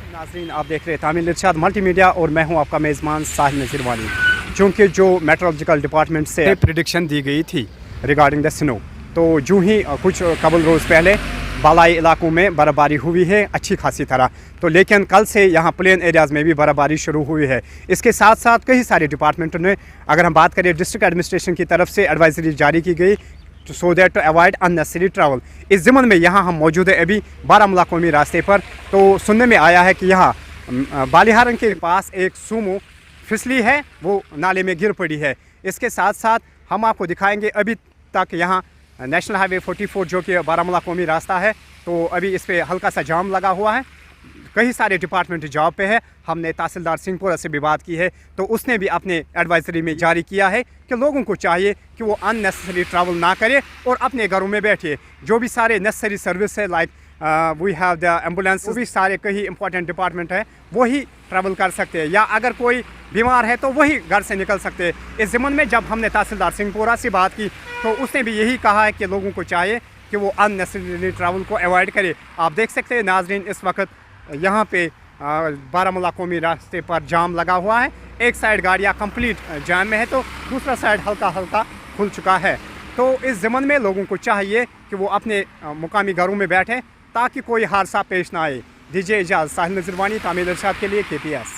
नाज़रीन, आप देख रहे हैं तामील इरशाद मल्टीमीडिया और मैं हूं आपका मेज़बान साहिल नज़ीर वानी। चूँकि जो मेट्रोलॉजिकल डिपार्टमेंट से प्रेडिक्शन दी गई थी रिगार्डिंग द स्नो, तो जो ही कुछ कबल रोज़ पहले बालाई इलाकों में बर्फ़बारी हुई है अच्छी खासी तरह, तो लेकिन कल से यहाँ प्लेन एरियाज़ में भी बर्फ़बारी शुरू हुई है। इसके साथ साथ कई सारे डिपार्टमेंटों ने, अगर हम बात करें डिस्ट्रिक्ट एडमिनिस्ट्रेशन की तरफ से एडवाइजरी जारी की गई so that to avoid unnecessary travel. इस ज़िम्मन में यहाँ हम मौजूद है अभी बारामूला कौमी रास्ते पर। तो सुनने में आया है कि यहाँ बालिहारन के पास एक सूमो फिसली है, वो नाले में गिर पड़ी है। इसके साथ साथ हम आपको दिखाएंगे अभी तक यहाँ नेशनल हाईवे 44 जो कि बारामूला कौमी रास्ता है, तो अभी इस पर हल्का सा जाम लगा हुआ है। कई सारे डिपार्टमेंट जॉब पे है। हमने तहसीलदार सिंहपुरा से भी बात की है, तो उसने भी अपने एडवाइजरी में जारी किया है कि लोगों को चाहिए कि वो अननेसेसरी ट्रैवल ना करें और अपने घरों में बैठे। जो भी सारे नेसेसरी सर्विस है like we have the ambulance, वो भी सारे कई इंपॉर्टेंट डिपार्टमेंट है वही ट्रैवल कर सकते हैं, या अगर कोई बीमार है तो वही घर से निकल सकते हैं। इस ज़िम्मन में जब हमने तहसीलदार सिंहपुरा से बात की तो उसने भी यही कहा है कि लोगों को चाहिए कि वो अननेसेसरी ट्रैवल को अवॉइड करें। आप देख सकते हैं नाज़रीन, इस वक्त यहाँ पे बारामूला कौमी रास्ते पर जाम लगा हुआ है। एक साइड गाड़ियाँ कंप्लीट जाम में है तो दूसरा साइड हल्का हल्का खुल चुका है। तो इस ज़मन में लोगों को चाहिए कि वो अपने मुकामी घरों में बैठें ताकि कोई हादसा पेश ना आए। दीजिए इजाज़त। साहिल नज़ीर वानी, तामील इरशाद के लिए KPS।